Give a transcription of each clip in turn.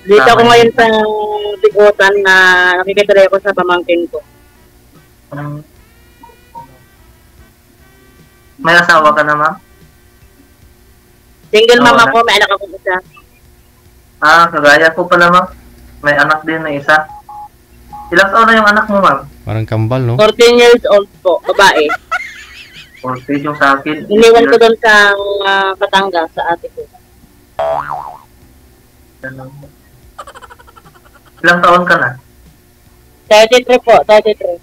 Dito ako ngayon sa Bigutan na nakikitry ako sa pamangkin ko. May asawa ka na, ma'am? Single mom Oo, ako, may anak ako isa. Kagaya ko pala, ma'am. May anak din na isa. Ilang taon na yung anak mo, ma'am? Parang kambal, no? 14 years old po, babae. 14 yung sa akin. Iniwan ko doon sa Batangas sa ate ko. Ilang taon ka na? 33 po, 33.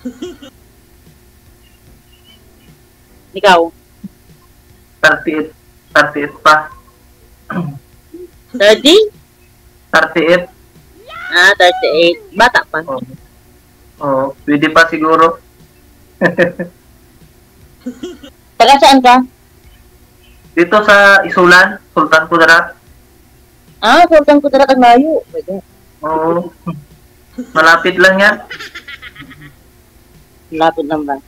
Ikaw? 38. 38 pa. 30? 38. 38. Bata pa. Pwede pa siguro. Taga saan ka? Dito sa Isulan, Sultan Kudarat. Sultan Kudarat ang layo. Oo. Malapit lang yan. Lapit lang ba?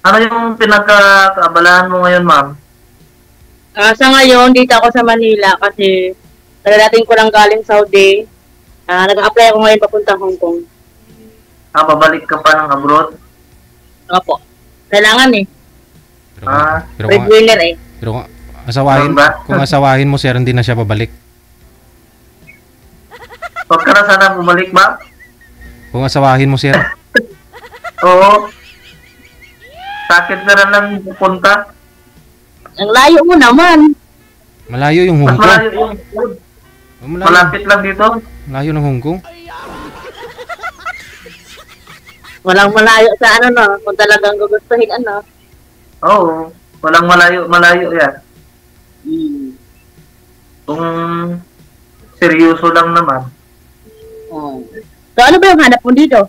Ano yung pinagkakaabalahan mo ngayon, ma'am? Sa ngayon, dito ako sa Manila kasi dadating ko lang galing Saudi. Nag-a-apply ako ngayon papuntang Hong Kong. Babalik ka pa ng abroad? Opo. Kailangan eh. Pero Breadwinner eh. kung asawahin, kung asawahin mo, sir, hindi na siya babalik. Huwag ka na sana bumalik, ma'am? Kung asawahin mo, sir. Oo. Sakit na lang pupunta. Ang layo mo naman. Malayo yung Hong Mas Kong. malayo yung malapit lang dito. Malayo ng Hong Kong. Walang malayo sa ano no. Kung talagang gugustuhin ano. Oo. Walang malayo yan. Kung seryoso lang naman. So ano ba yung hanap mo dito?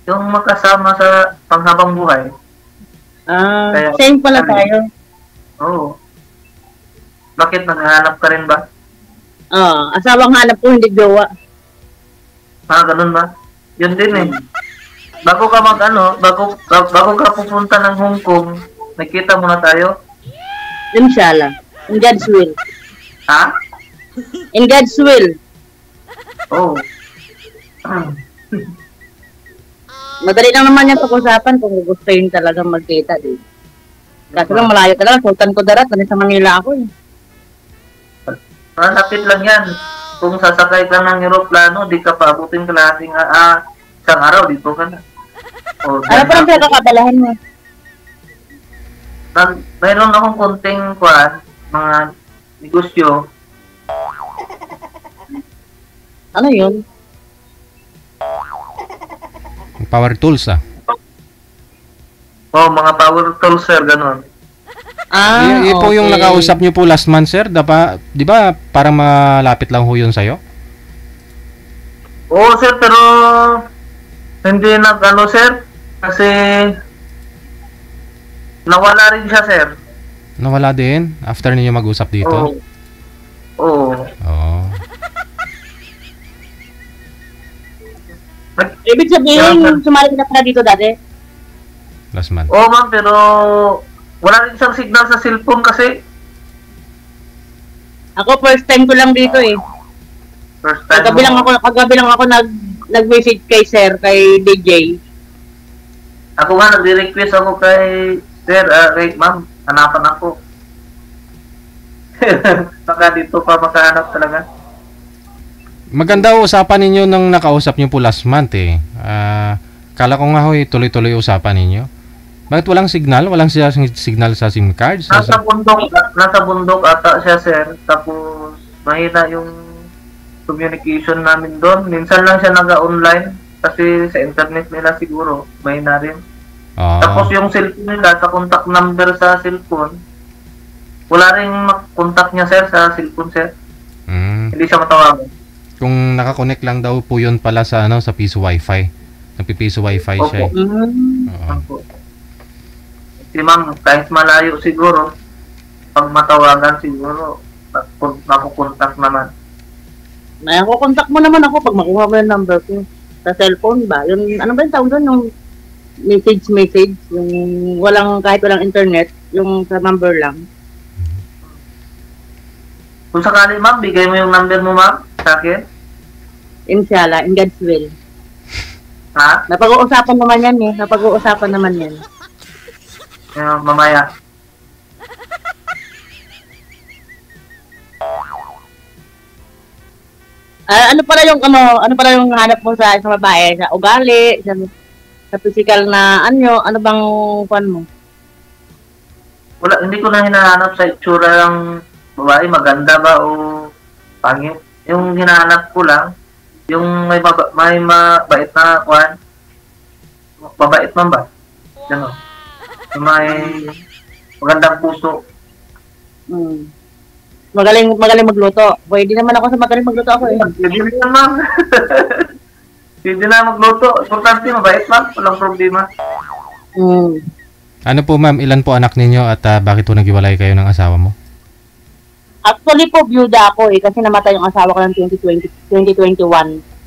Yung makasama sa panghabang buhay. Same pala tayo. Oo. Bakit naghahanap ka rin ba? Asawang hanap ko, hindi jowa. Ganun ba? Yun din eh. Bago ka bago ka pupunta ng Hong Kong, nakita muna tayo? Inshallah. In God's will. In God's will. Oo. Madali lang naman yung pag-usapan kung gugustuhin talaga magkita din. Kasi lang malayo talaga, Sultan Kudarat, sa Manila ako eh. Malapit lang yan. Kung sasakay ka ng eroplano, di ka paabutin kalahating isang araw, dito ka na. Ano pa lang pinakakabalahan mo? Mayroon akong konting mga negosyo. Ano yun? Power tools, Mga power tools, sir, ganun. Yun po yung nakausap nyo po last month, sir. Di ba parang malapit lang ho yun sa'yo? Oo, sir, pero hindi sir. Kasi nawala rin siya, sir. Nawala din after ninyo mag-usap dito? Oo. Ibig sabihin, sumali ka na dito dati? Last month. Oo, ma'am, pero wala rin siyang signal sa cellphone kasi. Ako first time ko lang dito eh. First time Kagabi lang ako nag-message kay sir, kay DJ. Ako nga, nag-request ako kay sir, ma'am, hanapan ako. Baka dito pa makahanap talaga. Maganda usapan ninyo nung nakausap nyo po last month eh. Kala ko nga ho tuloy-tuloy usapan ninyo. Bakit walang signal? Walang signal sa SIM card? Nasa bundok ata siya, sir. Tapos mahina yung communication namin doon. Minsan lang siya naga-online kasi sa internet nila siguro mahina rin. Tapos yung cellphone nila, sa contact number sa cellphone, wala rin contact niya, sir, sa cellphone, sir. Hindi siya matawagan. Kung nakakonect lang daw po yun pala sa sa piso wifi. Nagpipiso wifi siya. Si ma'am, kahit malayo siguro, pag matawagan siguro, makukontak naman. May kontak mo naman ako pag makuha mo yung number ko. Sa cellphone ba? Yung, ano ba yung tawag doon? Yung message. Yung kahit walang internet, yung sa number lang. Kung sakali ma'am, bigay mo yung number mo ma'am sa akin. Inshallah, in God's will. Ha? Napag-uusapan naman yan eh. Napag-uusapan naman yan. Mamaya. Ano pala yung hanap mo sa isang babae? Sa ugali, sa physical na ano bang pan mo? Wala, hindi ko na hinahanap sa itsura ng babae, maganda ba o pangit. Yung hinahanap ko lang, yung may mabait na kwan. Mabait man ba? Gano'n. Yung may magandang puso. Magaling magluto. Pwede naman ako sa magaling magluto ako eh. Pwede naman ma'am. Pwede na magluto. Importante, mabait ma'am. Walang problema. Ano po ma'am, ilan po anak ninyo at bakit po naghiwalay kayo ng asawa mo? Actually po, byuda ako eh. Kasi namatay yung asawa ko ng 2021.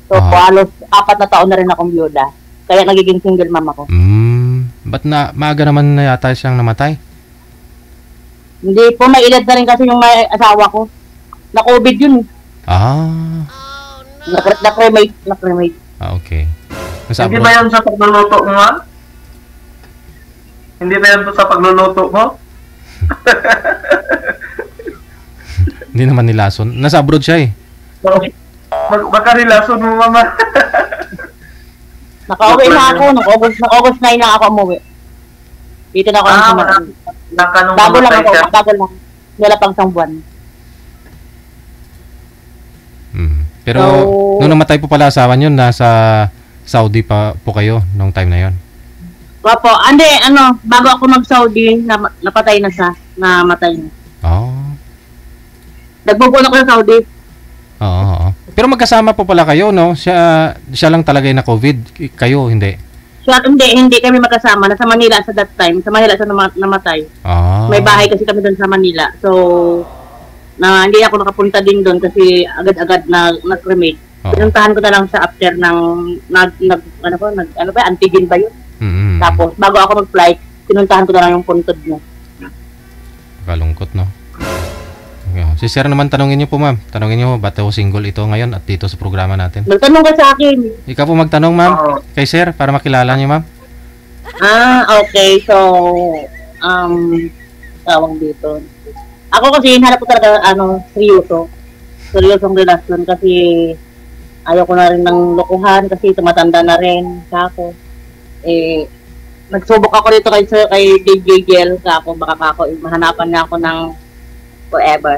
So, halos 4 na taon na rin akong byuda. Kaya nagiging single mom ako. Ba't maaga naman na yata siyang namatay? Hindi po, may edad na rin kasi yung may asawa ko. Na-COVID yun. Na-cremate. Okay. Hindi ba yun sa pagluluto mo, ma'am? Hindi ba yun sa pagluluto mo? Hindi naman nilason. Nasa abroad siya eh. Baka nilason mo, mama. Nakauwi na ako. August 9 na ako umuwi. Dito na ako bago lang. Wala pang isang buwan. Pero, nung namatay po pala asawa niyo, nasa Saudi pa po kayo nung time na yon? Opo. Bago ako mag-Saudi, napatay na siya. Namatay na. Nagpupuno ko sa Saudi. Oo. Pero magkasama po pala kayo, no? Siya lang talaga yung na-COVID. Kayo, hindi? Hindi kami magkasama. Nasa Manila sa that time. Sa Manila siya namatay. May bahay kasi kami doon sa Manila. So, hindi ako nakapunta din doon kasi agad-agad nag-cremate. Pinuntahan ko na lang siya after ng antigen ba yun? Tapos, bago ako mag-flight, pinuntahan ko na lang yung puntod niya. Kalungkot, no? Si Sir naman, tanongin niyo po, ma'am. Tanongin niyo, ba't ako single ito ngayon at dito sa programa natin? Magtanong ka sa akin. Ikaw po magtanong, ma'am, kay Sir, para makilala niyo, ma'am. Okay. So, tawag dito. Ako kasi, hinarap ko talaga, seryoso. Seryosong relasyon kasi ayoko na rin ng lokohan kasi tumatanda na rin ako. Nagsubok ako dito kay DJ Gel ako, baka ako mahanapan niya ako ng forever.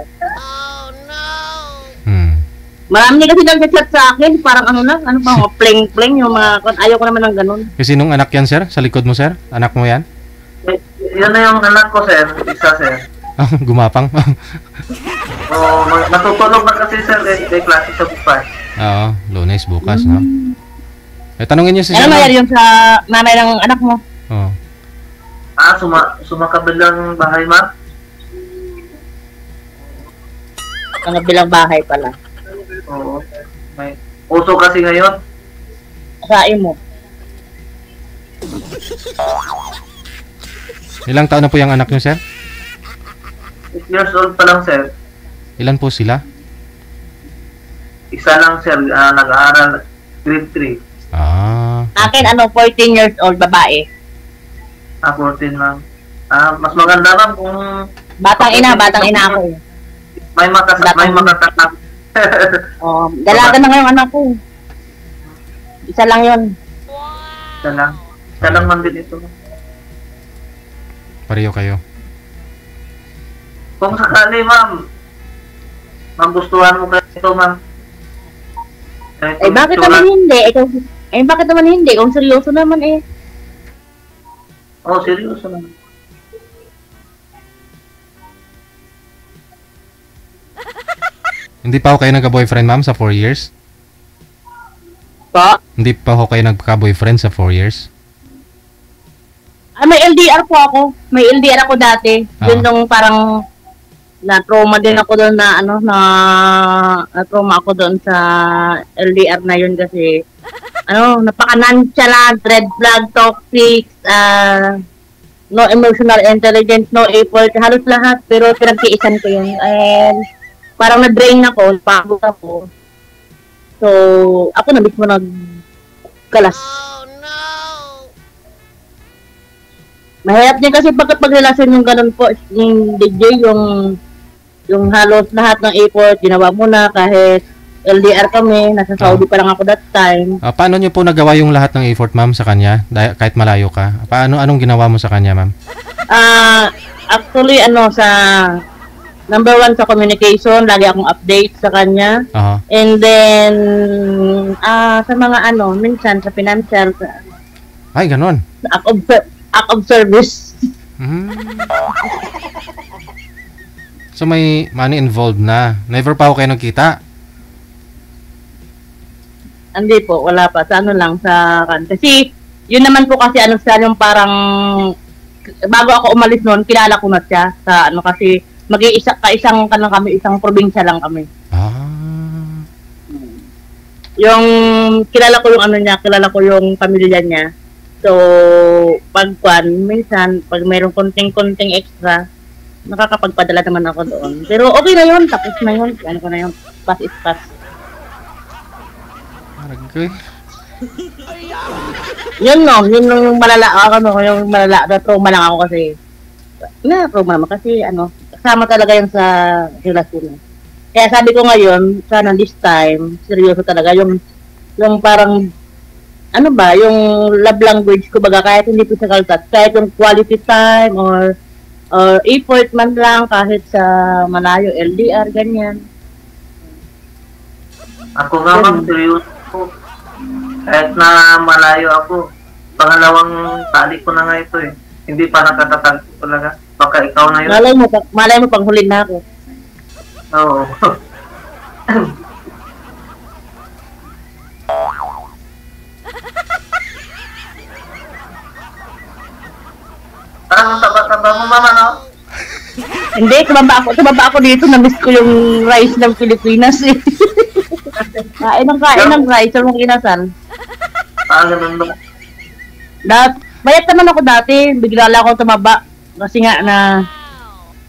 Marami kasi nag-chat sa akin, parang pling-pling yung mga, ayoko naman ng ganun. Kasi nung anak yan, Sir? Sa likod mo, Sir? Anak mo yan? Yan na yung anak ko, Sir. Isa, Sir. Gumapang? Natutulog na kasi, Sir. May klase sa bukas. Oo, Lunes, bukas, no? Tanungin niyo si Sir. Ano mayroon yung sa nanay ng anak mo? Sumakabilang bahay, ma'am? Ang bilang bahay pala. Oo. May uso kasi ngayon. Sain mo. Ilang taon na po yung anak niyo, Sir? 8 years old pa lang, Sir. Ilan po sila? Isa lang, Sir. Nag-aaral grade 3. Akin, 14 years old, babae. 14 lang. Mas maganda lang kung... Batang ina ako eh. May makatatak. Dalaga na ngayong anak ko. Isa lang yun. Isa lang man din ito. Pareho kayo. Kung sakali, ma'am, gustuhan mo kayo ito, ma'am. Bakit naman hindi? Bakit naman hindi? Kung seryoso naman eh. Seryoso naman. Hindi pa ho kayo nagka-boyfriend, ma'am, sa 4 years? Po? Hindi pa ho kayo nagka-boyfriend sa 4 years? May LDR po ako. May LDR ako dati. Yun nung parang na-trauma din ako doon na-trauma ako doon sa LDR na yun kasi napaka-nonchalant, red flag, toxic, no emotional intelligence, no effort, halos lahat. Pero pinagtiisan ko yun. And parang na-drain ako, pagod ako. So, ako na mismo nagkalas. Mahirap din kasi pagrelasyon yung ganun po, yung DJ, yung halos lahat ng effort, ginawa mo na kahit LDR kami, nasa Saudi pa lang ako that time. Paano niyo po nagawa yung lahat ng effort, ma'am, sa kanya? Kahit malayo ka? Anong ginawa mo sa kanya, ma'am? Actually, sa number 1 sa communication, lagi akong update sa kanya. And then, sa mga minsan sa financial. Ay, ganun. Act of service. So, may money involved na. Never pa ako kayo nagkita? Hindi po, wala pa. Sa lang, sa kasi, yun naman po kasi siya yung parang, bago ako umalis noon, kilala ko na siya. Sa kasi, isang kami, isang probinsya lang kami. Yung, kilala ko yung kilala ko yung pamilya niya. So, minsan, pag mayroong konting extra, nakakapagpadala naman ako doon. Pero okay na yun, tapos na yun. Ko na yun, pass is pass. Aragay. Yun yung malala, yung malala, na-trauma lang ako kasi, na-trauma naman kasi, kasama talaga yan sa relasyon. Kaya sabi ko ngayon, sana this time, seryoso talaga, yung parang, yung love language ko baga, kahit hindi physical touch, kahit yung quality time, or effort man lang, kahit sa malayo, LDR, ganyan. Ako nga, ma'am, seryoso. Kahit na malayo ako, pangalawang tali ko na nga ito eh. Hindi pa nakatatag ko talaga. Baka ikaw na yun. Malay mo pang huli na ako. Oo. Parang taba-taba mo, mama, no? Hindi, tumaba ako dito. Na-miss ko yung rice ng Pilipinas eh. kain ng rice. Saan mong inasal? Ganun ba? Bayat naman ako dati. Bigla lang ako tumaba. Kasi nga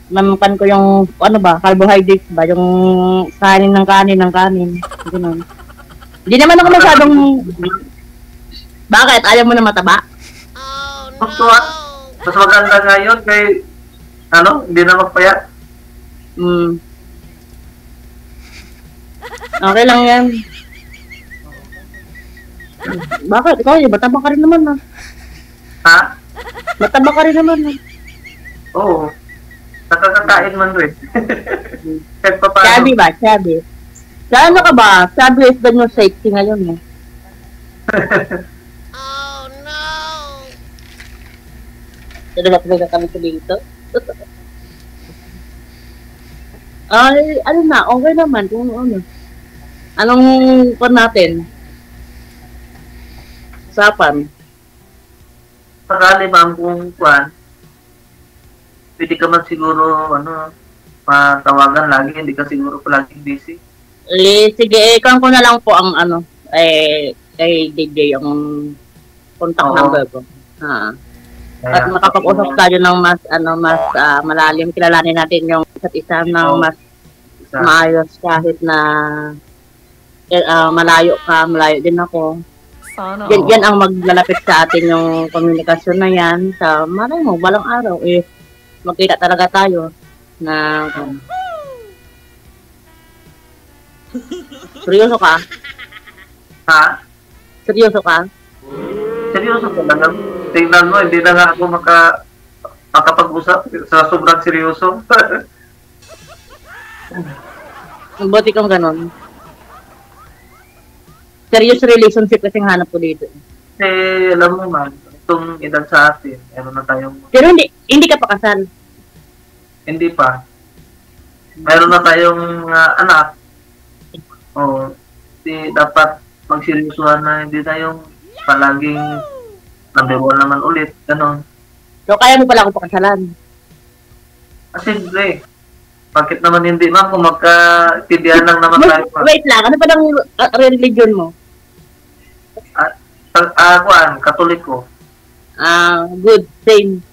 namukan ko yung, carbohydrates ba? Yung kanin. Ganun. Hindi naman ako masyadong... Bakit? Ayaw mo na mataba? Mas maganda nga yun kay, hindi na magpayat. Okay lang yan. Bakit? Ikaw mataba ka rin naman Ha? Mataba ka rin naman Oo. Nakakakain man rin. Kahit pa paano. Sabi ba? Sabi. Saan ka ba? Sabi is the new safety ngayon Talaga kami sa dito. Ay, okay naman. Kung Anong natin? Usapan. Sakali, ma'am, kung pwede ka man siguro, matawagan lagi, hindi ka siguro palagi busy. Sige, ikaw ko na lang po ang kay DJ yung contact number ko. At makapag-usap tayo ng mas malalim, kilalanin natin yung isa't isa ng mas maayos kahit na malayo din ako. Yan ang maglalapit sa atin yung komunikasyon na yan. Sa malay mo, balang araw, magkita talaga tayo na seryoso ka? Ha? Seryoso ka? Seryoso talaga. Tingnan mo, hindi na nga ako makapag-usap sa sobrang seryoso. Buti kang ganon. Serious relationship kasi hanap ko dito. Alam mo man, itong edad sa atin, na tayong... Pero hindi ka pa kasal? Hindi pa. Meron na tayong anak. Dapat magseryosohan na, hindi na yung palaging number 1 naman ulit, ganon. So, kaya mo pala akong pakasalan? Simple. Bakit naman hindi, ma'am, kung magkaintindihan lang naman tayo. Wait lang, ano pa lang religion mo? Katoliko. Good, same.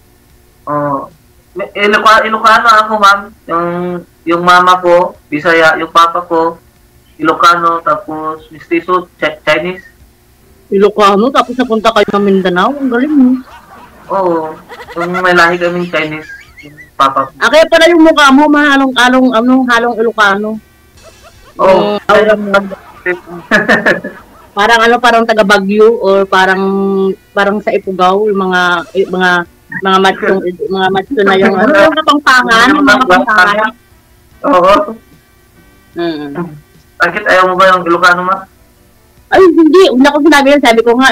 Ilocano ako, ma'am. yung mama ko, Bisaya, yung papa ko, Ilocano, tapos Mestizo, Chinese. Ilocano, tapos napunta kayo ng Mindanao. Ang galing mo. Oo, yung may lahi kaming Chinese, yung papa ko. Kaya pala yung mukha mo, halong Ilocano. Oo, Parang taga Baguio or parang sa Ifugao, yung mga matso na yung yung kapangpangan. Oo. Bakit ayaw mo ba yung Ilocano, ma? Ay, hindi. Una ko sinabi yan. Sabi ko nga,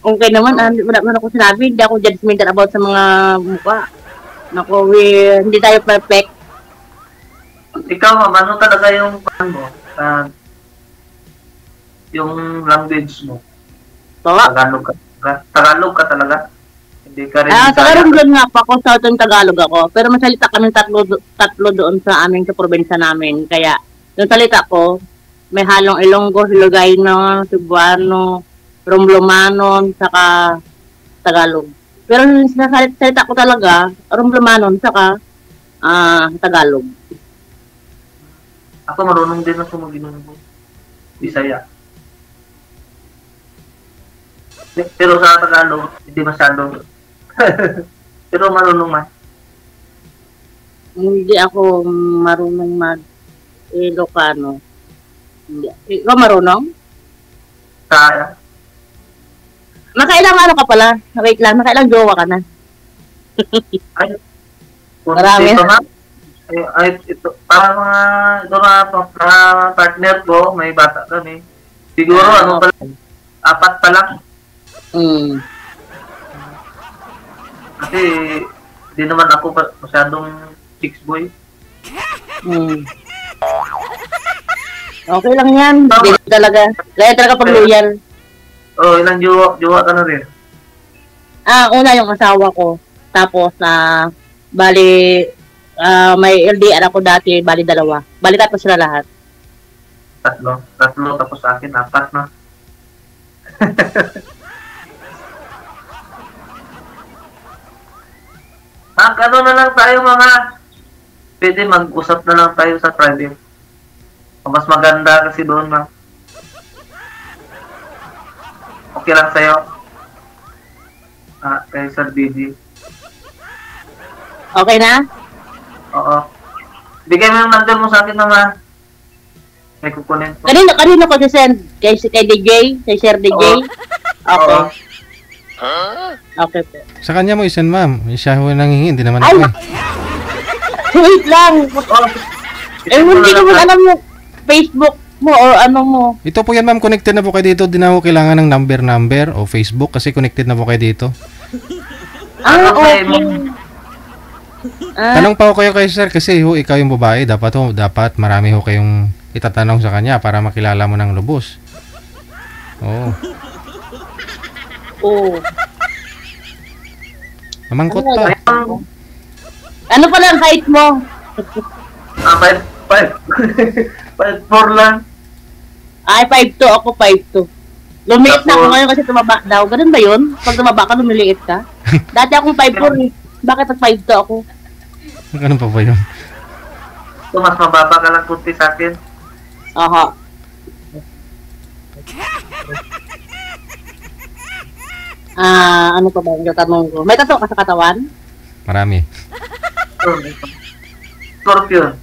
okay naman. Wala ako sinabi. Hindi ako judgmental about sa mga mukha. Naku, hindi tayo perfect. Ikaw, ma'am, ano talaga yung yung language mo? Tagalog ka. Tagalog ka talaga? Hindi ka rin Tagalog lang nga pa ako. Southern Tagalog ako. Pero masalita kami tatlo doon sa aming sa probinsya namin. Kaya, yung salita ko, may halong Ilonggo, Ilocano, Cebuano, Romblomano, saka Tagalog. Pero yung salita ko talaga, Romblomano, saka Tagalog. Ako marunong din ako mag-Ilonggo. Bisaya. Pero sa Tagalog, hindi masyado. Pero marunong man. Hindi ako marunong mag-Ilocano. Hindi. Ikaw marunong? Kaya. Nakailang ano ka pala? Wait lang, nakailang jowa ka na? Ay, Marami. Ito na. Ito, para ito na partner ko, may bata kami. Siguro, ano pala, 4 pa lang. Kasi, di naman ako masyadong chicks boy. Okay lang yan. Hindi talaga. Kaya talaga pag loyal. Ilang jowa ka na rin? Una yung asawa ko. Tapos, bali, may LDR ako dati, bali 2. Bali 3 sila lahat. 3, tapos sa akin 4 na. Ano na lang tayo pwede mag-usap na lang tayo sa private. Mas maganda kasi doon na. Okay lang sa'yo? Kay Sir BG. Okay na? Oo. Bigay mo yung number mo sa akin naman. May kukunin ko. Kanino ko send? Kay DJ? Kay Sir DJ? Okay. Okay po. Sa kanya mo isend, ma'am. Siya ho nanghingi, hindi naman Ay! ako Wait lang! Hindi ko alam yung Facebook mo or ano mo. Ito po yan, ma'am. Connected na po kayo dito. Di na ho kailangan ng number o Facebook kasi connected na po kayo dito. Okay. Tanong pa ho kayo kay sir kasi ho, ikaw yung babae. Dapat marami ho kayong itatanong sa kanya para makilala mo ng lubos. Oo. Mamangkot pa. Ano pala ang height mo? 5'4" lang. Ay, 5'2". Ako 5'2". Lumiit na ako ngayon kasi tumaba daw. Ganun ba yun? Pag tumaba ka, lumiliit ka? Dati akong 5'4" eh. Bakit at 5'2" ako? Ganun pa ba yun? So, mas mababa ka lang kunti sa akin. Aha. Ano pa ba yung tatanong ko? May tato ka sa katawan? Marami. Scorpion.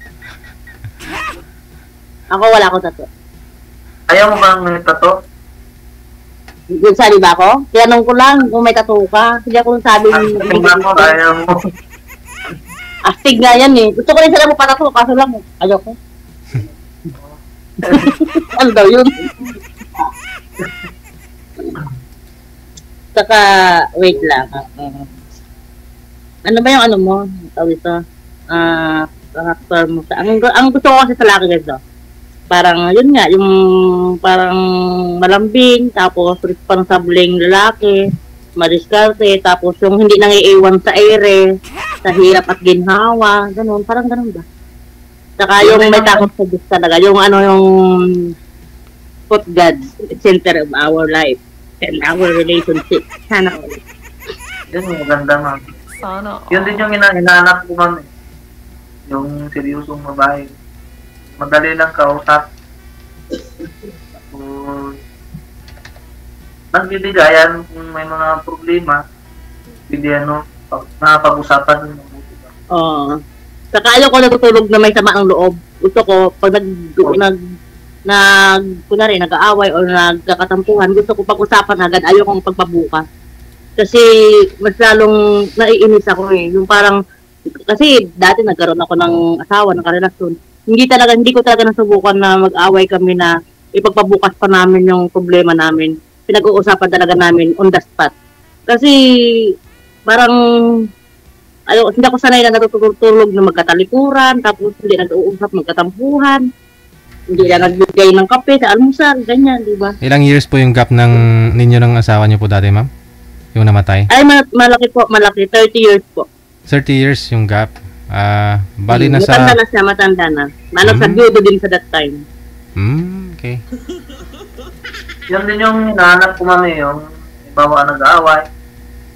Ako wala akong tato. Ayaw mo bang tato? Yung sabi ba ako? Tinanong ko lang kung may tato ka. Hindi ako sabi ayaw mo. Astig nga yan eh. Gusto ko rin sila mo patato, kaso lang ayoko. Ano daw yun? Saka, wait lang. Ano ba yung ano mo? Tawag ito? Karakter mo. Ang gusto ko kasi sa laki ganito. Parang, yun nga, yung parang malambing, tapos responsableng lalaki, madiskarte, tapos yung hindi nangiiwan sa ere, sa hirap at ginhawa, ganun, parang ganun ba? Saka yung may takot sa Diyos talaga, yung ano yung put God center of our life and our relationship. Sana all. Yun, maganda ma'am. Yun din yung hinahanap ko ma'am. yung seryosong babae. Madali lang kausap. Tapos, nagbibigayan kung may mga problema, hindi pag-usapan. Oo. Saka ayaw ko natutulog na may sama ang loob. Gusto ko, pag kunwari, nag-aaway o nagkakatampuhan, gusto ko pag-usapan agad, ayaw kong pagpabukas. Kasi, mas lalong naiinis ako eh. Yung parang, kasi dati nagkaroon ako ng asawa, ng karelasyon. Hindi ko talaga nasubukan na mag-away kami na ipagpabukas pa namin yung problema namin. Pinag-uusapan talaga namin on the spot. Kasi, parang, hindi ako sanay na natutulog na magkatalikuran, tapos hindi nag-uusap, magkatampuhan, hindi na nagbigay ng kape sa almusal, ganyan, di ba? Ilang years po yung gap ninyo ng asawa niyo po dati, ma'am? Yung namatay? Ay, malaki po, malaki. 30 years po. 30 years yung gap. Bali na sa... Matanda na. Sa dudo din sa that time. Okay. Yan din yung hinahanap ko, mami, yung bawa nag-aaway.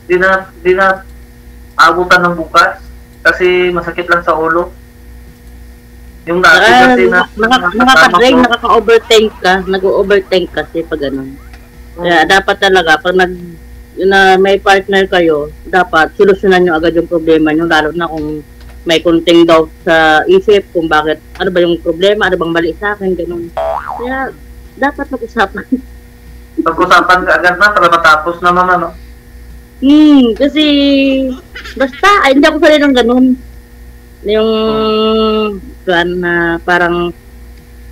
Di na abutan ng bukas kasi masakit lang sa ulo. Yung dati kasi nakaka-drain, nakaka-overthink ka, nag-overthink kasi pag ganun. Kaya dapat talaga pag may partner kayo, dapat solusyonan nyo agad yung problema nyo, lalo na kung may konting doubt sa isip kung bakit, ano ba yung problema, ano bang mali sa akin, ganun. Kaya dapat mag-usapan. Pag-usapan ka agad na para matapos naman, ano? Kasi basta, hindi ako sanay ng ganun. Yung parang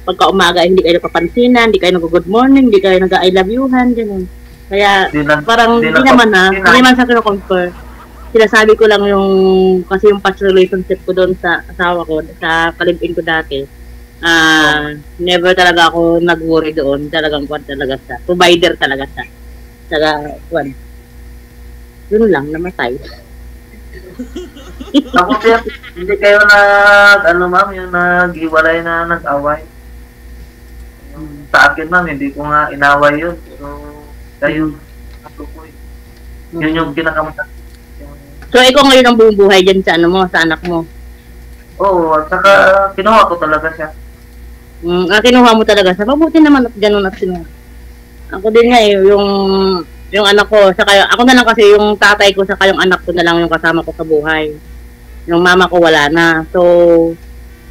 pagka umaga hindi kayo napapansinan, hindi kayo nag-good morning, hindi kayo nag-I love you-han, ganun. Kaya parang hindi naman sa kino-compare. Sinasabi ko lang kasi yung past relationship ko doon sa asawa ko, sa kalibin ko dati, never talaga ako nag-worry doon. Talagang talaga siya. Provider talaga siya. Yun lang, namatay. Tapos hindi kayo ma'am, yung nag-iwalay na nag-away. Sa akin, ma'am, hindi ko nga inaway yun. Pero kayo, yun yung pinakamasakit. So, ikaw ngayon ang buong buhay dyan sa sa anak mo? Oo, at saka kinuha ko talaga siya. Kinuha mo talaga siya. Mabuti naman at ganun at sinuha. Ako din nga yung anak ko, saka ako na lang kasi yung tatay ko saka yung anak ko na lang yung kasama ko sa buhay. Yung mama ko wala na. So,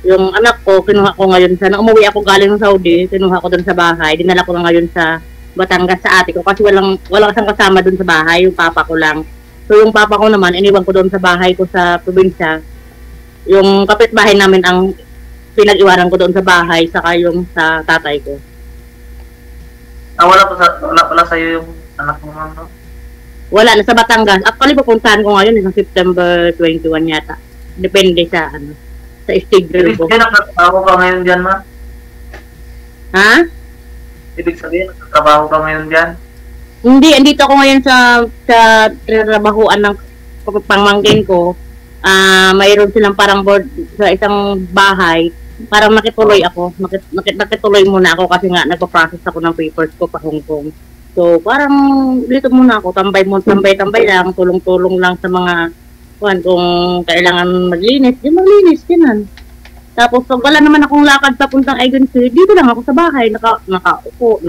yung anak ko, kinuha ko ngayon nung umuwi ako galing ng Saudi, kinuha ko doon sa bahay, dinala ko na ngayon sa Batangas sa ate ko kasi walang isang kasama doon sa bahay, yung papa ko lang. So, yung papa ko naman, iniwan ko doon sa bahay ko sa probinsya. Yung kapitbahay namin ang pinag-iwanan ko doon sa bahay, saka yung sa tatay ko. Wala sa'yo yung anak mo, ma'am, no? Wala, nasa Batangas. Actually, pupuntahan ko ngayon, sa September 21 yata. Depende sa schedule ko. Ibig sabihin, nagtatrabaho ka ngayon dyan, ma'am? Ha? Ibig sabihin, nagtatrabaho ka ngayon dyan? Hindi, andito ako ngayon sa trabahuan ng pangmangkin ko. Mayroon silang parang board sa isang bahay. Parang nakituloy ako. Nakituloy muna ako kasi nga nagpa-process ako ng papers ko pa Hong Kong. So, parang dito muna ako, tambay lang, tulong-tulong lang sa mga kung kailangan maglinis, maglinis, yan. Tapos, pag wala naman akong lakad papuntang agency, dito lang ako sa bahay, nakaupo,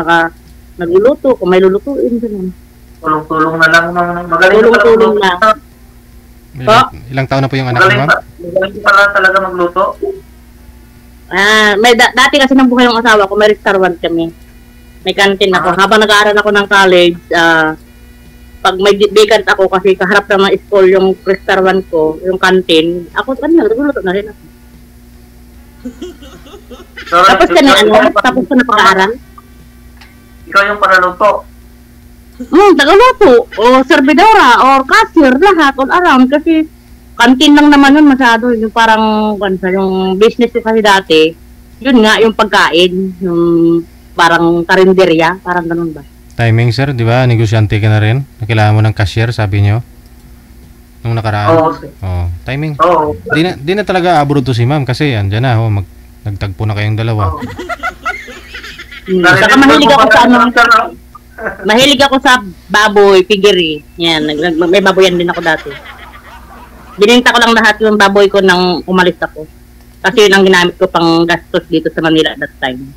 nagluluto, kung may lulutuin, ganun. Tulong-tulong na lang, magaling tulong-tulong lang. Ilang taon na po yung anak mo, ma'am? Magaling pala talaga magluto. Dati kasi nang buhay ng asawa ko, may restaurant kami. May canteen ako. Habang nag-aaral ako ng college, pag may vacant ako kasi kaharap ng school yung restaurant ko, yung canteen, nagluluto na rin ako. Tapos ka na tapos ka na pag-aaral? Ikaw yung paraluto? Tagaluto, o servidora, or cashier, lahat, all around. Kasi canteen lang naman yun masyado. Yung parang, yung business ko kasi dati, yun nga, yung pagkain, yung parang karinderya, parang ganun ba? Timing, sir, di ba? Negosyante ka na rin. Kailangan mo ng cashier, sabi nyo. Nung nakaraan. Oo. Timing. Oo. Di na talaga abroad to si ma'am kasi andyan na, nagtagpo na kayong dalawa. Saka mahilig ako sa baboy, piggery. Yan, may baboyan din ako dati. Bininta ko lang lahat yung baboy ko nang umalis ako. Kasi yun ang ginamit ko pang gastos dito sa Manila at that time.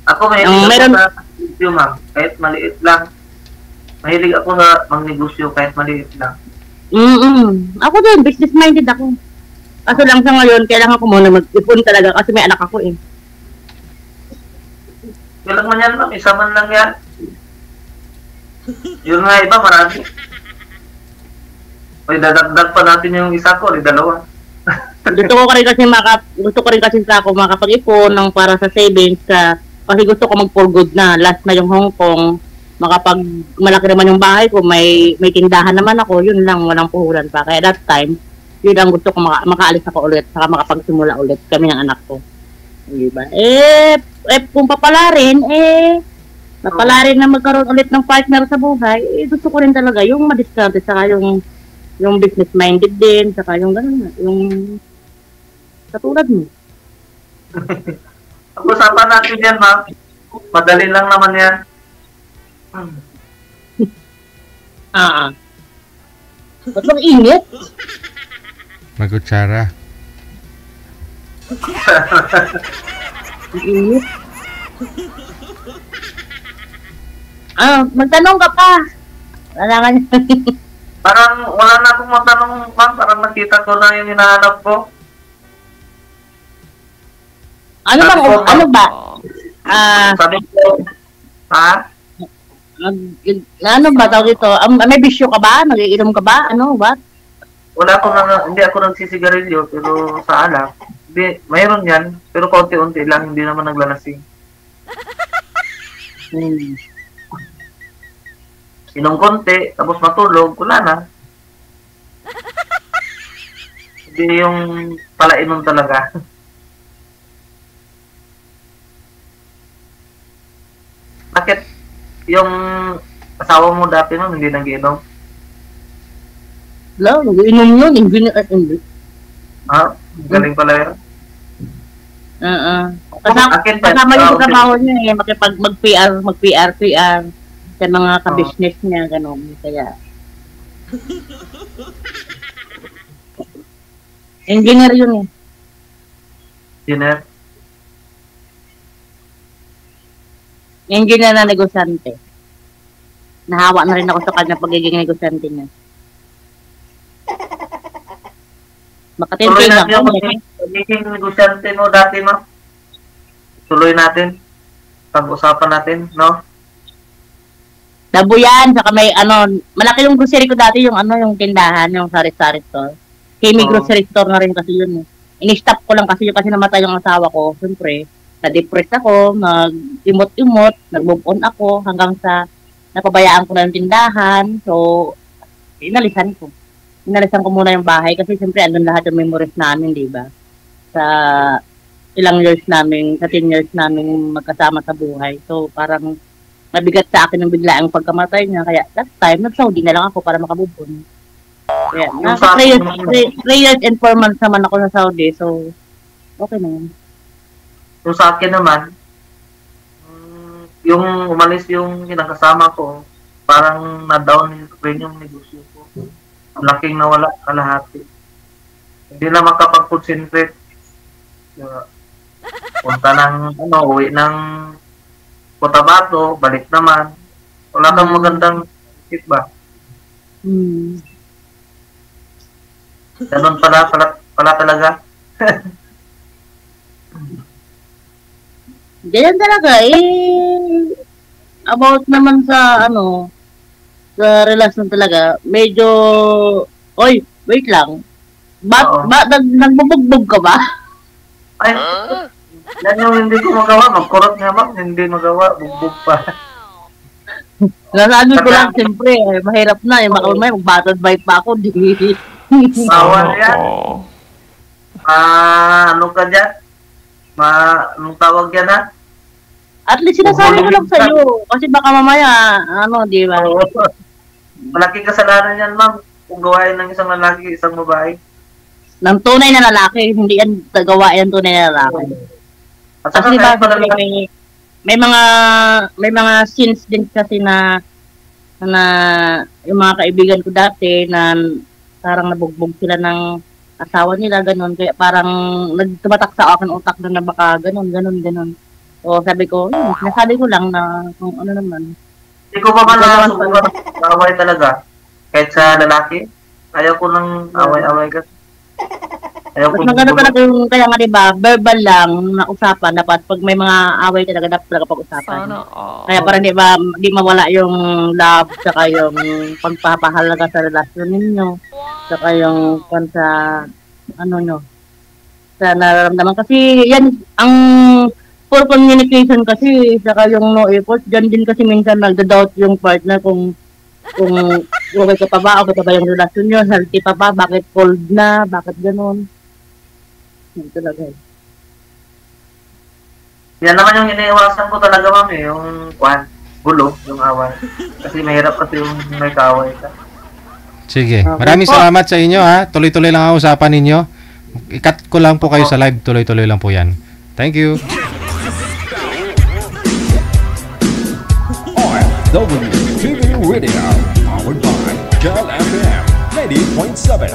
Ako mahilig ako sa negosyo, ma'am. Kahit maliit lang. Mahilig ako sa magnegosyo kahit maliit lang. Ako din, business-minded ako. Kaso lang sa ngayon, kailangan ko muna mag-ipon talaga kasi may anak ako eh. Kailang man yan, ma'am. Isa man lang yan. Yun nga iba, marami. May dadagdag pa natin yung isa ko, dalawa. gusto ko rin kasi ako makapag-ipon ng para sa savings kasi gusto ko mag-for good na. Last na yung Hong Kong, malaki naman yung bahay ko, may tindahan naman ako, yun lang, walang puhulan pa. Kaya that time, yun ang gusto ko makaalis ako ulit, saka makapagsimula ulit kami ng anak ko. Diba? Kung papalarin, papalarin na magkaroon ulit ng partner sa buhay, gusto ko rin talaga yung madiskarte, saka yung business-minded din, saka yung gano'n, yung katulad mo. Pag-usapan natin yan, ma'am. Madali lang naman yan. Ba't bang init? Magutsara. Init. Magtanong ka pa. Wala ka Parang wala na akong matanong, ma'am. Parang nakita ko na yung hinahanap ko. Ano ba? Sabi ko, ha? Ano ba tawag ito? May bisyo ka ba? Nag-iinom ka ba? Ano ba? Hindi ako nagsisigarilyo, pero sa alak, mayroon yan, pero konti-unti lang, hindi naman naglalasing. Inom konti, tapos matulog, wala na. Hindi yung palainom talaga. Bakit yung asawa mo dati nun hindi nag-inom? Wala, nag-inom yun. Hindi. Galing pala yun. Kasama yung trabaho niya mag-PR sa mga ka-business niya, gano'n. Kaya, engineer yun eh. Engineer na negosyante. Nahawa na rin ako sa kanya pagiging negosyante niya. Tuloy natin yung pagiging negosyante mo dati, no? Tuloy natin. Pag-usapan natin, no? Dabo yan, saka may malaki yung grocery ko dati, yung tindahan, yung sari-sari store. Kimi grocery store na rin kasi yun. In-stop ko lang kasi namatay yung asawa ko. Siyempre, na-depress ako, nag-imot-imot, nag-move on ako hanggang sa napabayaan ko na yung tindahan. So, inalisan ko. Inalisan ko muna yung bahay kasi siyempre andun lahat yung memories namin, di ba? Sa ilang years namin, sa 10 years namin magkasama sa buhay. So, parang mabigat sa akin yung biglaang pagkamatay niya. Kaya that time, nag-Saudi na lang ako para makabubon. Kaya, nasa 3 years and 4 months naman ako sa Saudi. So, okay na yun. So sa akin naman, yung umalis yung kinakasama ko, parang na-down rin yung negosyo ko. Laking nawala kalahati. Hindi na makapag-concentrate. Punta ng, uwi ng Cotabato, balik naman. Wala kang magandang isip ba? Ganun pala talaga. Ganyan talaga, about naman sa, sa relasyon talaga, medyo, wait lang, nagbubugbog ka ba? Ay, yan yung hindi ko magawa, magkurot nga ma'am, hindi magawa, bugbog pa. Nasabi ko lang, siyempre, mahirap na, mag-battle vibe pa ako, di. Bawal yan. Ano ka dyan? Anong tawag yan ha? At least sinasabi ko lang sa'yo. Kasi baka mamaya, di ba? Malaking kasalanan yan, ma'am. Kung gawain ng isang lalaki, isang babae. Ng tunay na lalaki, hindi yan gawain ng tunay na lalaki. Kasi ba, may mga scenes din kasi na yung mga kaibigan ko dati na parang nabugbog sila ng asawa nila, ganun. Kaya parang nagtumatak sa akin utak na baka ganun. So sabi ko, nasabi ko lang na kung ano naman. Hindi ko pa man nasubukan away talaga. Kahit sa lalaki, ayaw ko ng away-away kasi. Ayaw ko Mas maganda talaga yung, kaya nga diba, verbal lang na usapan. Dapat pag may mga away talaga, dapat talaga pag-usapan. Kaya parang diba, di mawala yung love, saka yung pagpapahalaga sa relasyon ninyo. Saka yung sa, ano nyo, sa nararamdaman. Kasi yan, ang poor communication kasi, saka yung no effort, dyan din kasi minsan nagda-doubt yung partner kung okay ka pa ba, okay pa ba yung relasyon nyo, healthy pa ba, bakit cold na, bakit ganun. Yan talaga. Yan naman yung iniiwasan ko talaga, ma'am, yung gulo, yung away. Kasi mahirap kasi yung may kaaway ka. Sige. Maraming salamat sa inyo, ha. Tuloy-tuloy lang ang usapan ninyo. I-cut ko lang po kayo sa live. Tuloy-tuloy lang po yan. Thank you. WTV Radio, powered by Cal FM 90.7.